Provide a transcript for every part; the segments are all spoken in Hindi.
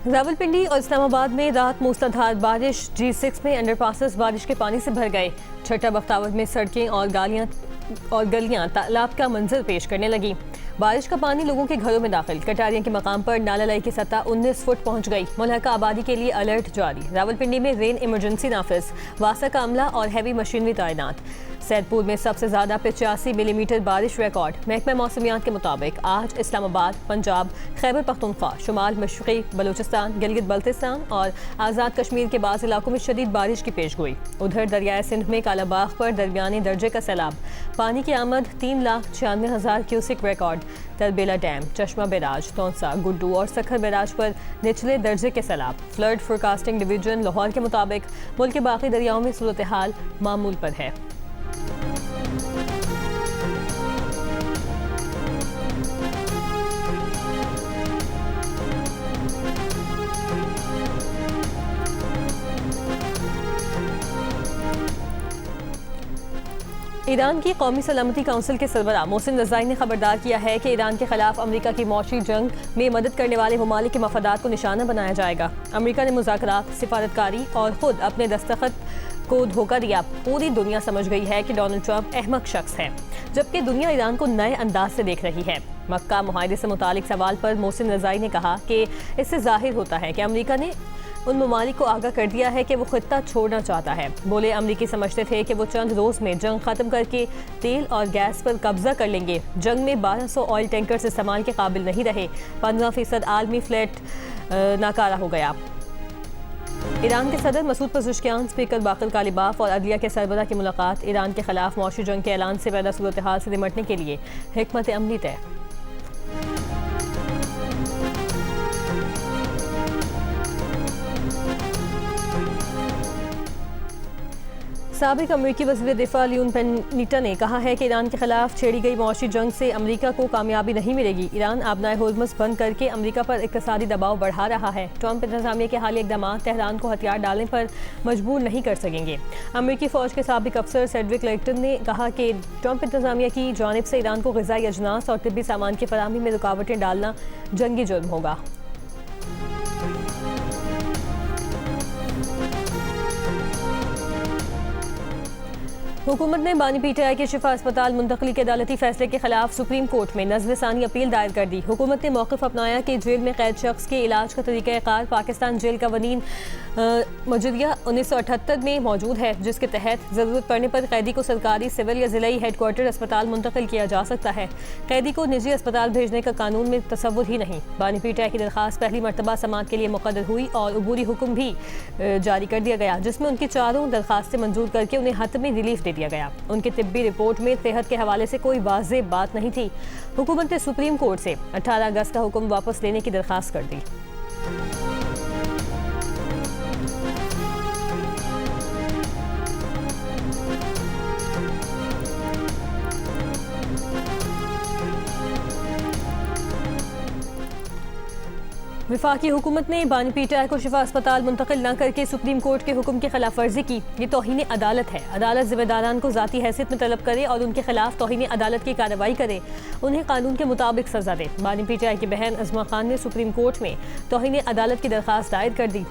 रावलपिंडी और इस्लामाबाद में रात मूसलाधार बारिश, G6 में अंडरपासेस बारिश के पानी से भर गए। छठा बख्तावर में सड़कें और गलियां तालाब का मंजर पेश करने लगी। बारिश का पानी लोगों के घरों में दाखिल। कटारिया के मकाम पर नाला लाई की सतह 19 फुट पहुंच गई। मुल्हका आबादी के लिए अलर्ट जारी। रावलपिंडी में रेन इमरजेंसी नाफिज, वासा का अमला और हैवी मशीनरी तैनात। सैदपुर में सबसे ज्यादा 85 मिलीमीटर बारिश रिकॉर्ड। महकमा मौसमियात के मुताबिक आज इस्लामाबाद, पंजाब, खैबर पख्तूनख्वा, शुमाल मशरक़ी बलूचिस्तान, गिलगित बल्तिस्तान और आज़ाद कश्मीर के बाज़ इलाकों में शदीद बारिश की पेशगोई। उधर दरियाए सिंध में कालाबाग पर दरमियानी दर्जे का सैलाब। पानी की आमद 3,96,000 क्यूसिक रिकॉर्ड। तरबेला डैम, चश्मा बैराज, तौंसा, गुड्डू और सखर बैराज पर निचले दर्जे के सैलाब। फ्लड फोरकास्टिंग डिवीजन लाहौर के मुताबिक मुल्क के बाकी दरियाओं में सूरत हाल मामूल पर है। ईरान की कौमी सलामती काउंसिल के सरबराह मोहसिन रज़ाई ने खबरदार किया है कि ईरान के खिलाफ अमेरिका की मौशी जंग में मदद करने वाले ममालिक के मफादात को निशाना बनाया जाएगा। अमेरिका ने मुज़ाकरात, सिफारतकारी और खुद अपने दस्तखत को धोखा दिया। पूरी दुनिया समझ गई है कि डोनाल्ड ट्रंप अहमक शख्स है, जबकि दुनिया ईरान को नए अंदाज से देख रही है। मक्का मुआहदे से मुतालिक सवाल पर मोहसिन रज़ाई ने कहा कि इससे जाहिर होता है कि अमेरिका ने उन ममालिक को आगाह कर दिया है कि वो खित्ता छोड़ना चाहता है। बोले, अमरीकी समझते थे कि वो चंद रोज में जंग खत्म करके तेल और गैस पर कब्जा कर लेंगे। जंग में 1200 ऑयल टैंकर्स इस्तेमाल के काबिल नहीं रहे। 15% आलमी फ्लैट नाकारा हो गया। ईरान के सदर मसूद पज़ेश्कियान, स्पीकर बाकर कालिबाफ और अदलिया के सरबराह की मुलाकात। ईरान के खिलाफ मौशी जंग के ऐलान से पैदा सूरत हाल से निपटने के लिए हिकमत अमली तय। साबिक अमरीकी वज़ीर दिफा लियोन पेनिटा ने कहा है कि ईरान के खिलाफ छेड़ी गई मौशी जंग से अमरीका को कामयाबी नहीं मिलेगी। ईरान आबनाए होर्मुज़ बंद करके अमरीका पर इक़्तिसादी दबाव बढ़ा रहा है। ट्रंप इंतज़ामिया के हालिया इक़दाम तेहरान को हथियार डालने पर मजबूर नहीं कर सकेंगे। अमरीकी फ़ौज के साबिक अफसर सेड्रिक लेक्टन ने कहा कि ट्रंप इंतज़ामिया की जानिब से ईरान को ग़िज़ाई अजनास और तिब्बी सामान की फराहमी में रुकावटें डालना जंगी जुर्म होगा। हुकूमत ने बानी पीटीआई के शिफा अस्पताल मुंतकली के अदालती फैसले के खिलाफ सुप्रीम कोर्ट में नज़र सानी अपील दायर कर दी। हुकूमत ने मौक़िफ़ अपनाया कि जेल में कैद शख्स के इलाज का तरीक़ाकार पाकिस्तान जेल कवानीन मजूदिया 1978 में मौजूद है, जिसके तहत ज़रूरत पड़ने पर कैदी को सरकारी, सिविल या ज़िलाई हेडक्वार्टर अस्पताल मुंतकिल किया जा सकता है। कैदी को निजी अस्पताल भेजने का कानून में तसव्वुर ही नहीं। बानी पीटीआई की दरख्वास्त पहली मरतबा समाअत के लिए मुक़र्रर हुई और अबूरी हुक्म भी जारी कर दिया गया, जिसमें उनकी चारों दरख्वास्तें मंजूर करके उन्हें हतमी रिलीफ दे दिया गया। उनकी तिब्बी रिपोर्ट में सेहत के हवाले से कोई वाज़ेह बात नहीं थी। हुकूमत ने सुप्रीम कोर्ट से 18 अगस्त का हुक्म वापस लेने की दरख्वास्त कर दी। वफाकी हुकूमत ने बानी पीटीआई को शिफा अस्पताल मुंतकिल न करके सुप्रीम कोर्ट के हुक्म की खिलाफ वर्जी की। ये तौहीन अदालत है। अदालत ज़िम्मेदारान को ज़ाती हैसियत में तलब करे और उनके खिलाफ तौहीन अदालत की कार्रवाई करे, उन्हें कानून के मुताबिक सजा दे। बानी पीटीआई की बहन अज़मा खान ने सुप्रीम कोर्ट में तौहीन अदालत की दरख्वास्त दायर कर दी।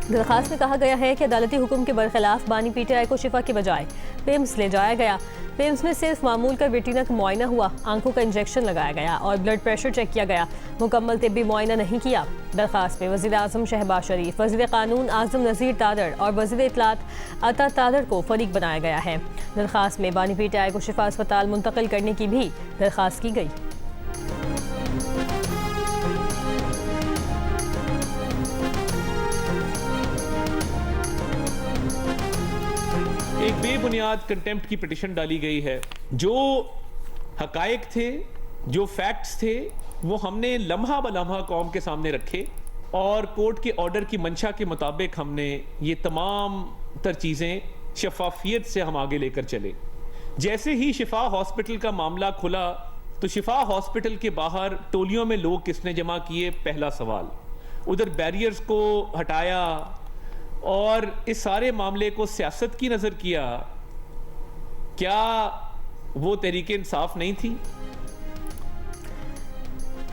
दरख्वास्त में कहा गया है कि अदालती हुक्म के बरखिलाफ बानी पीटीआई को शिफा के बजाय पिम्स ले जाया गया। पिम्स में सिर्फ मामूल का रेटिना का मुआयना हुआ, आंखों का इंजेक्शन लगाया गया और ब्लड प्रेशर चेक किया गया। मुकम्मल तिब्बी मुआयना नहीं किया। दरख्वास्त में वज़ीर आज़म शहबाज शरीफ, वज़ीर कानून आज़म नज़ीर तादड़ और वज़ीर इत्तलात अता तादड़ को फरीक बनाया गया है। दरख्वास्त में बानी पीटीआई को शिफा अस्पताल मुंतकिल करने की भी दरख्वास्त की गई। एक बेबुनियाद कंटेम्प्ट की पिटिशन डाली गई है। जो हकायक थे, जो फैक्ट्स थे, वो हमने लम्हा ब लम्हा कौम के सामने रखे और कोर्ट के ऑर्डर की मंशा के मुताबिक हमने ये तमाम तर चीज़ें शफाफियत से हम आगे लेकर चले। जैसे ही शिफा हॉस्पिटल का मामला खुला तो शिफा हॉस्पिटल के बाहर टोलियों में लोग किसने जमा किए, पहला सवाल। उधर बैरियर्स को हटाया और इस सारे मामले को सियासत की नजर किया। क्या वो तहरीक इंसाफ नहीं थी?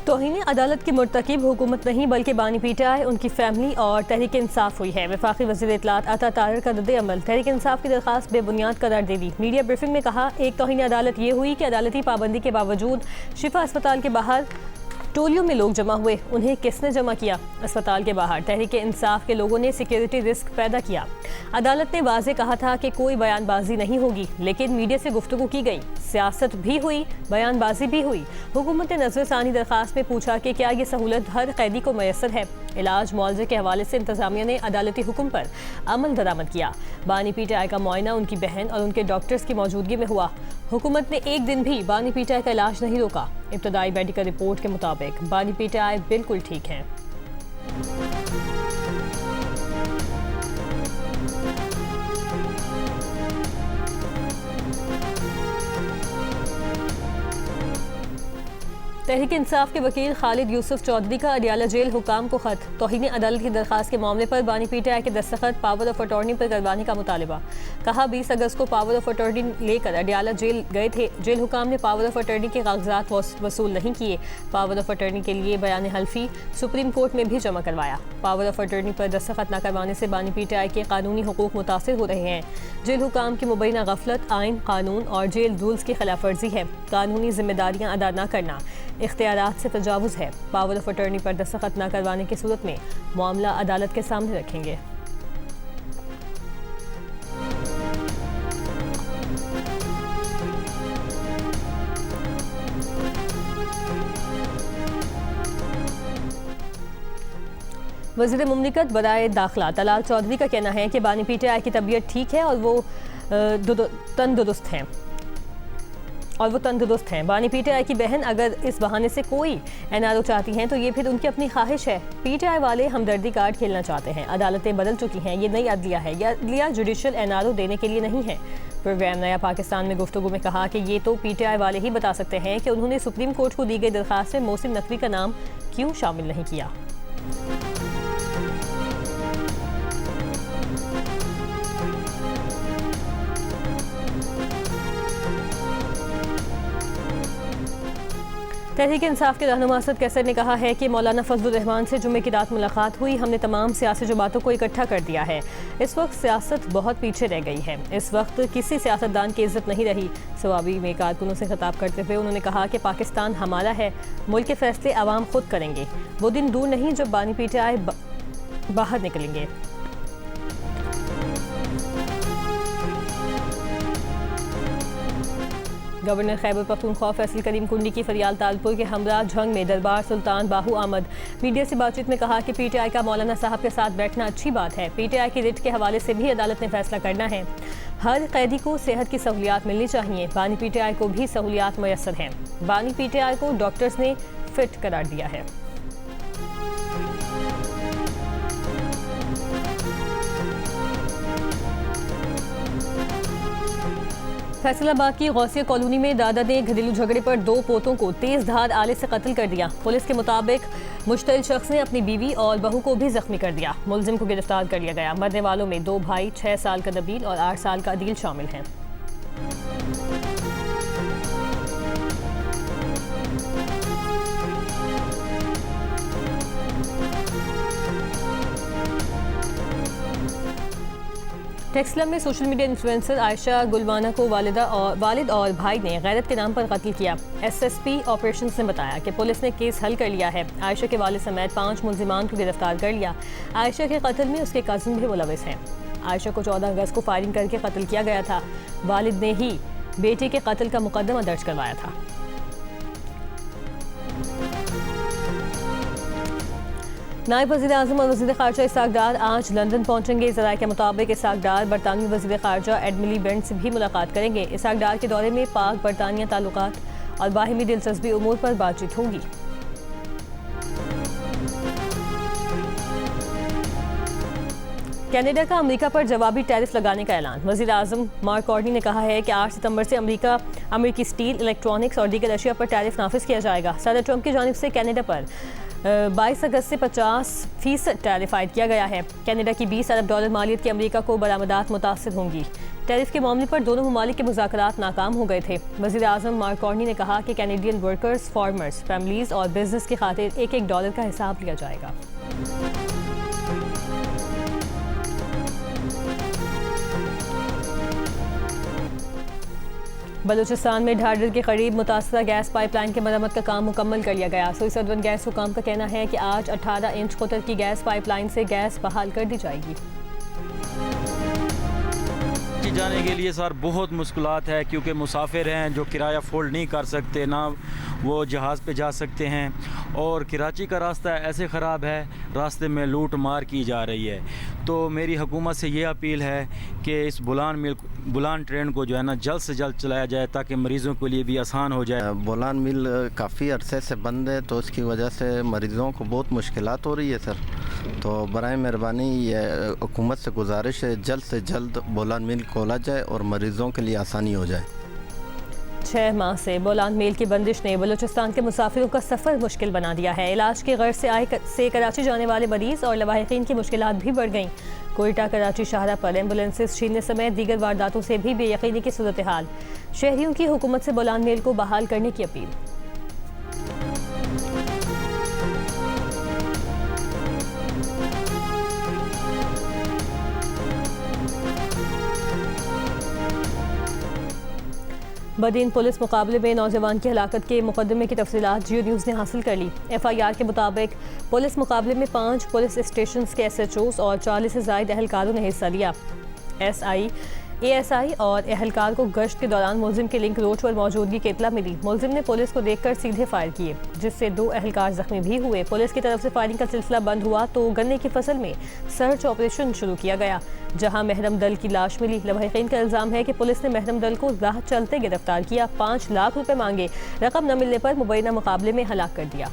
तौहीन अदालत की मुर्तकिब हुकूमत नहीं बल्कि बानी पीटीआई, उनकी फैमिली और तहरीक इंसाफ हुई है। वफाकी वज़ीर इत्तलात अता तारर का रद्द-ए-अमल, तहरीक इंसाफ की दरख्वास्त बेबुनियाद करार दे दी। मीडिया ब्रीफिंग में कहा, एक तौहीन अदालत ये हुई कि अदालती पाबंदी के बावजूद शिफा अस्पताल के बाहर टोलियों में लोग जमा हुए। उन्हें किसने जमा किया? अस्पताल के बाहर तहरीक इंसाफ के लोगों ने सिक्योरिटी रिस्क पैदा किया। अदालत ने वाज़े कहा था कि कोई बयानबाजी नहीं होगी, लेकिन मीडिया से गुफ्तगू की गई, सियासत भी हुई, बयानबाजी भी हुई। हुकूमत ने नज़र सानी दरख्वास्त में पूछा कि क्या ये सहूलत हर कैदी को मैसर है। इलाज मुआवजे के हवाले से इंतजामिया ने अदालती हुक्म पर अमल दरामद किया। बानी पीटीआई का मुआयना उनकी बहन और उनके डॉक्टर्स की मौजूदगी में हुआ। हुकूमत ने एक दिन भी बानी पीटीआई का इलाज नहीं रोका। इब्तदाई मेडिकल रिपोर्ट के मुताबिक बानी पीटीआई बिल्कुल ठीक हैं। तहरीक इंसाफ के वकील खालिद यूसुफ चौधरी का अडियाला जेल हुकाम को खत, तौहीन अदालत की दरख्वास्त के मामले पर बानी पीटीआई के दस्तखत पावर ऑफ अटॉर्नी पर करवाने का मुतालबा। कहा, 20 अगस्त को पावर ऑफ अटॉर्नी लेकर अडियाला जेल गए थे। जेल हुकाम ने पावर ऑफ अटॉर्नी के कागजात वसूल नहीं किए। पावर ऑफ अटॉर्नी के लिए बयान हल्फी सुप्रीम कोर्ट में भी जमा करवाया। पावर ऑफ अटॉर्नी पर दस्तखत न करवाने से बानी पीटीआई के कानूनी हुकूक मुतासिर हो रहे हैं। जेल हुकाम की मुबैना गफलत आइन, कानून और जेल रूल्स की खिलाफ वर्जी है। कानूनी जिम्मेदारियां अदा न करना इख्तियारात से तजावुज़ है। पावर ऑफ अटॉर्नी पर दस्तखत न करवाने की सूरत में मामला अदालत के सामने रखेंगे। वज़ीर मुमलिकत बराए दाखिला तलाल चौधरी का कहना है कि बानी पीटीआई की तबीयत ठीक है और वो तंदुरुस्त हैं। बानी पीटीआई की बहन अगर इस बहाने से कोई एनआरओ चाहती हैं तो ये फिर उनकी अपनी ख्वाहिश है। पीटीआई वाले हमदर्दी कार्ड खेलना चाहते हैं। अदालतें बदल चुकी हैं, ये नई अदलिया है। यह अदलिया जुडिशल एनआरओ देने के लिए नहीं है। प्रोग्राम नया पाकिस्तान में गुफ्तगू में कहा कि ये तो पीटीआई वाले ही बता सकते हैं कि उन्होंने सुप्रीम कोर्ट को दी गई दरख्वास्त में मोहसिन नकवी का नाम क्यों शामिल नहीं किया। तहरीक इंसाफ के रहनुमा असद कैसर ने कहा है कि मौलाना फजलुर रहमान से जुम्मे की रात मुलाकात हुई। हमने तमाम सियासी जमातों को इकट्ठा कर दिया है। इस वक्त सियासत बहुत पीछे रह गई है। इस वक्त किसी सियासतदान की इज्जत नहीं रही। सवाबी में कारकुनों से खिताब करते हुए उन्होंने कहा कि पाकिस्तान हमारा है, मुल्क के फैसले आवाम खुद करेंगे। वो दिन दूर नहीं जब बानी पीटीआई बाहर निकलेंगे। गवर्नर खैबर पख्तूनख्वा फैसल करीम कुंडी की फरियाल तालपुर के हमरा झंग में दरबार सुल्तान बाहू अहमद मीडिया से बातचीत में कहा कि पीटीआई का मौलाना साहब के साथ बैठना अच्छी बात है। पीटीआई की रिट के हवाले से भी अदालत ने फैसला करना है। हर कैदी को सेहत की सहूलियात मिलनी चाहिए। बानी पीटीआई को भी सहूलियात मैसर हैं। बानी पीटीआई को डॉक्टर्स ने फिट करार दिया है। फैसलाबाद की गौसिया कॉलोनी में दादा ने घरेलू झगड़े पर 2 पोतों को तेज धार आले से कत्ल कर दिया। पुलिस के मुताबिक मुश्तइल शख्स ने अपनी बीवी और बहू को भी जख्मी कर दिया। मुलजिम को गिरफ्तार कर लिया गया। मरने वालों में 2 भाई, 6 साल का नबील और 8 साल का अदील शामिल हैं। टेक्सला में सोशल मीडिया इन्फ्लुएंसर आयशा गुलवाना को वालिद और भाई ने गैरत के नाम पर कत्ल किया। एसएसपी ऑपरेशंस ने बताया कि पुलिस ने केस हल कर लिया है। आयशा के वालिद समेत 5 मुलजिमान को गिरफ्तार कर लिया। आयशा के कत्ल में उसके कज़न भी मुलविस हैं। आयशा को 14 अगस्त को फायरिंग करके कत्ल किया गया था। वालिद ने ही बेटे के कत्ल का मुकदमा दर्ज करवाया था। नायब वज़ीर आज़म और वज़ीर ख़ारजा इसहाक़ डार आज लंदन पहुंचेंगे। ज़राए के मुताबिक इसहाक़ डार बरतानवी वज़ीर ख़ारजा एडमिली बेंट से भी मुलाकात करेंगे। इसहाक़ डार के दौरे में पाक बरतानिया ताल्लुकात और बाहिमी दिलचस्पी उमूर पर बातचीत होगी। कनाडा का अमेरिका पर जवाबी टैरिफ लगाने का ऐलान। वज़ीर आज़म मार्क कार्नी ने कहा है कि 8 सितंबर से अमेरिकी स्टील, इलेक्ट्रॉनिक्स और दीगर अशिया पर टैरिफ नाफिज किया जाएगा। सदर ट्रंप की जानिब से कनाडा पर 22 अगस्त से 50% टैरिफ आयद किया गया है। कनाडा की $20 अरब मालियत की अमेरिका को बरामदात मुतासिर होंगी। टैरिफ के मामले पर दोनों ममालिक के मुज़ाकरात नाकाम हो गए थे। वज़ीर आज़म मार्क कार्नी ने कहा कि कैनेडियन वर्कर्स, फार्मर्स, फैमिलीज और बिजनेस की खातिर एक डॉलर का हिसाब लिया जाएगा। बलूचिस्तान में ढाडर के करीब मुतासरा गैस पाइपलाइन की मरम्मत का काम मुकम्मल कर लिया गया। सुइसरवन गैस हुकाम का कहना है कि आज 18 इंच कुतर की गैस पाइपलाइन से गैस बहाल कर दी जाएगी। जाने के लिए सर बहुत मुश्किलात है, क्योंकि मुसाफिर हैं जो किराया फोल्ड नहीं कर सकते, ना वो जहाज़ पे जा सकते हैं, और कराची का रास्ता ऐसे ख़राब है, रास्ते में लूट मार की जा रही है। तो मेरी हुकूमत से ये अपील है कि इस बुलान ट्रेन को जो है ना जल्द से जल्द चलाया जाए, ताकि मरीज़ों के लिए भी आसान हो जाए। बुलान मिल काफ़ी अरसे से बंद है, तो उसकी वजह से मरीज़ों को बहुत मुश्किलात हो रही है सर। तो बराए मेहरबानी ये हुकूमत से गुजारिश है जल्द से जल्द बोलान मिल खोला जाए और मरीज़ों के लिए आसानी हो जाए। 6 माह से बोलान मेल की बंदिश ने बलूचिस्तान के मुसाफिरों का सफ़र मुश्किल बना दिया है। इलाज की गर्ज से कराची जाने वाले मरीज़ और लवाहिकीन की मुश्किलात भी बढ़ गईं। कोयटा कराची शाहरा पर एम्बुलेंसेस छीनने समेत दीगर वारदातों से भी बेयकीनी की सूरत हाल। शहरियों की हुकूमत से बोलान मेल को बहाल करने की अपील। बदीन पुलिस मुकाबले में नौजवान की हलाकत के मुकदमे की तफसीलात जियो न्यूज़ ने हासिल कर ली। FIR के मुताबिक पुलिस मुकाबले में 5 पुलिस स्टेशन के SHOs और 40 से ज़ायद अहलकारों ने हिस्सा लिया। SI, ASI और अहलकार को गश्त के दौरान मुलजिम के लिंक रोड पर मौजूदगी की इत्तला मिली। मुलजिम ने पुलिस को देखकर सीधे फायर किए, जिससे 2 अहलकार जख्मी भी हुए। पुलिस की तरफ से फायरिंग का सिलसिला बंद हुआ तो गन्ने की फसल में सर्च ऑपरेशन शुरू किया गया, जहां महरम दल की लाश मिली। लवाहिकीन का इल्ज़ाम है कि पुलिस ने महरम दल को राह चलते गिरफ्तार किया, 5 लाख रुपए मांगे। रकम न मिलने पर मुबैना मुकाबले में हलाक कर दिया।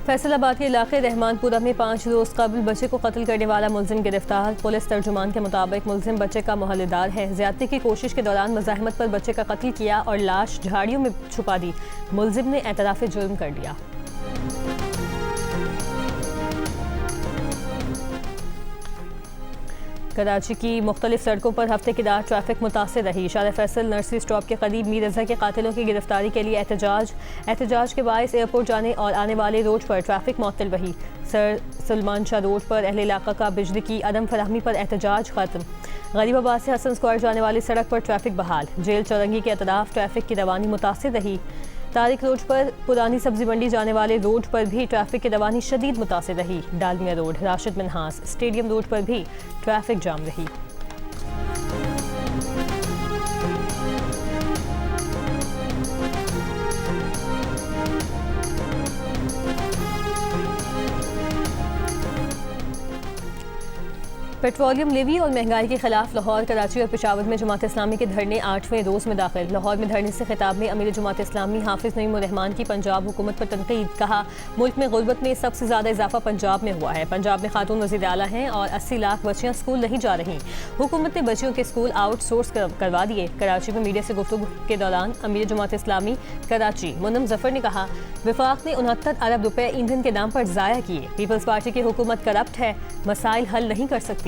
फैसलाबाद के इलाके रहमानपुरा में 5 रोज़ कबल बच्चे को कत्ल करने वाला मुलजिम गिरफ्तार। पुलिस तर्जुमान के मुताबिक मुलजिम बच्चे का मोहल्लेदार है। ज़्यादती की कोशिश के दौरान मज़ाहमत पर बच्चे का कत्ल किया और लाश झाड़ियों में छुपा दी। मुलजिम ने एतराफ़ जुर्म कर दिया। कराची की मुख्तलिफ सड़कों पर हफ्ते की रात ट्रैफिक मुतासिर रही। शाह फैसल नर्सरी स्टॉप के करीब मीर रज़ा के कातिलों की गिरफ्तारी के लिए एहतजाज के बायस एयरपोर्ट जाने और आने वाले रोड पर ट्रैफिक मुअत्तल रही। सर सलमान शाह रोड पर अहले इलाका का बिजली की अदम फराहमी पर एहतजाज खत्म। गरीबाबाद से हसन स्क्वायर जाने वाली सड़क पर ट्रैफिक बहाल। जेल चौरंगी के अतराफ ट्रैफिक की रवानी मुतासिर रही। तारिक रोड पर पुरानी सब्जी मंडी जाने वाले रोड पर भी ट्रैफिक की रवानी शदीद मुतासिर रही। Dalmia road, Rashid Minhas, stadium road पर भी ट्रैफिक जाम रही। पेट्रोलियम लेवी और महंगाई के खिलाफ लाहौर, कराची और पेशावर में जमात इस्लामी के धरने 8वें रोज़ में दाखिल। लाहौर में धरने से खिताब में अमीर जमात इस्लामी हाफिज़ नईम उर रहमान की पंजाब हुकूमत पर तनकीद। कहा, मुल्क में गुर्बत में सबसे ज़्यादा इजाफा पंजाब में हुआ है। पंजाब में खातून वज़ीर आला हैं और 80 लाख बच्चियाँ स्कूल नहीं जा रहीं। हुकूमत ने बच्चियों के स्कूल आउटसोर्स करवा दिए। कराची में मीडिया से गुफ्तगू के दौरान अमीर जमात इस्लामी कराची मुन्नम जफर ने कहा, वफाक ने 69 अरब रुपए ईंधन के नाम पर ज़ाया किए। पीपल्स पार्टी की हुकूमत करप्ट है, मसाइल हल नहीं कर सकती।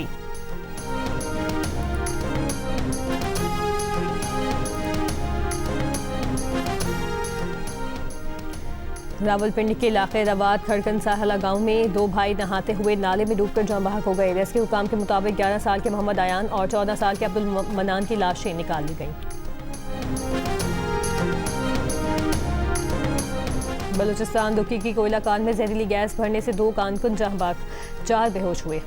रावलपिंडी के इलाके रवात खड़कन साहला गांव में 2 भाई नहाते हुए नाले में डूबकर जाँ बहक हो गए। रेस्क्यू हुकाम के मुताबिक 11 साल के मोहम्मद आयान और 14 साल के अब्दुल मनान की लाशें निकाल ली गईं। बलूचिस्तान दुकी की कोयला कान में जहरीली गैस भरने से 2 कारकुन जाँ बहक, 4 बेहोश हुए।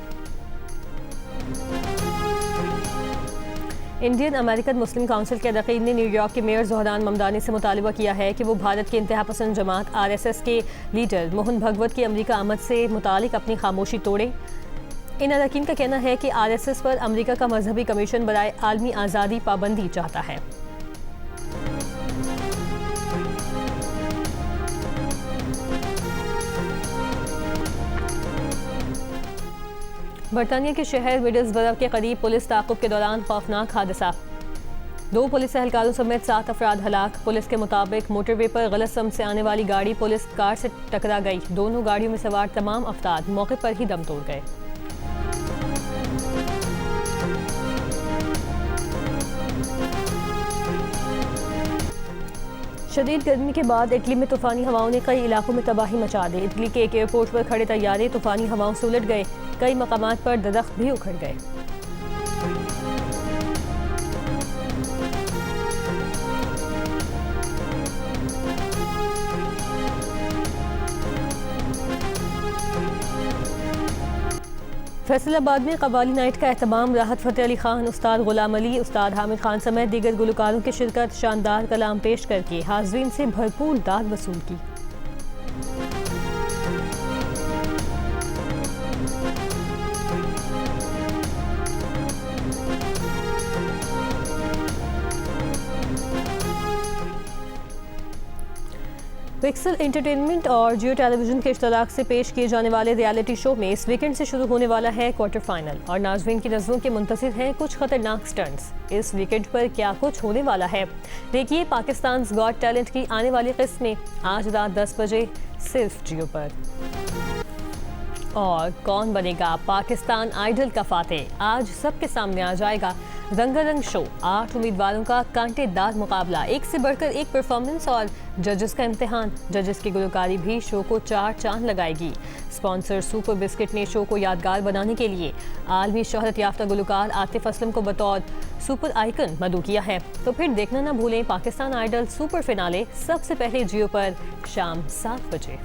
इंडियन अमेरिकन मुस्लिम काउंसिल के अरकान ने न्यूयॉर्क के मेयर ज़ोहरान ममदानी से मुतालबा किया है कि वो भारत की इंतहा पसंद जमात RSS के लीडर मोहन भगवत की अमरीका आमद से मुतालिक अपनी खामोशी तोड़े। इन अरकान का कहना है कि RSS पर अमरीका का मजहबी कमीशन बराए आलमी आज़ादी पाबंदी चाहता है। बरतानिया के शहर मिडल्सबरो के करीब पुलिस ताक़ुब के दौरान खौफनाक हादसा। 2 पुलिस एहलकारों समेत 7 अफराद हलाक। पुलिस के मुताबिक मोटरवे पर गलत समत से आने वाली गाड़ी पुलिस कार से टकरा गई। दोनों गाड़ियों में सवार तमाम अफराद मौके पर ही दम तोड़ गए। शदीद गर्मी के बाद इटली में तूफानी हवाओं ने कई इलाकों में तबाही मचा दी। इटली के एक एयरपोर्ट पर खड़े तैयारे तूफानी हवाओं से उलट गए। कई मकामात पर दरख्त भी उखड़ गए। फैसलाबाद में कव्वाली नाइट का एहतमाम। राहत फ़तेह अली खान, उस्ताद गुलाम अली, उस्ताद हामिद खान समेत दीगर गुलकारों की शिरकत। शानदार कलाम पेश करके हाज़रीन से भरपूर दाद वसूल की। पिक्सल एंटरटेनमेंट और जियो टेलीविजन के इश्तराक से पेश किए जाने वाले रियलिटी शो में इस वीकेंड से शुरू होने वाला है क्वार्टर फाइनल और नाज़रीन की नज़रों के मुंतज़िर हैं कुछ खतरनाक स्टंट्स। इस वीकेंड पर क्या कुछ होने वाला है, देखिए पाकिस्तान गॉट टैलेंट की आने वाली किस्में आज रात 10 बजे सिर्फ जियो पर। और कौन बनेगा पाकिस्तान आइडल का फातेह, आज सबके सामने आ जाएगा। रंगारंग शो, 8 उम्मीदवारों का कांटेदार मुकाबला, एक से बढ़कर एक परफॉर्मेंस और जजेस का इम्तिहान। जजेस की गुलकारी भी शो को 4 चांद लगाएगी। स्पॉन्सर सुपर बिस्किट ने शो को यादगार बनाने के लिए आलमी शोहरत याफ्ता गुलकार आतिफ असलम को बतौर सुपर आइकन मदऊ किया है। तो फिर देखना ना भूलें पाकिस्तान आइडल सुपर फिनाले सबसे पहले जियो पर शाम 7 बजे।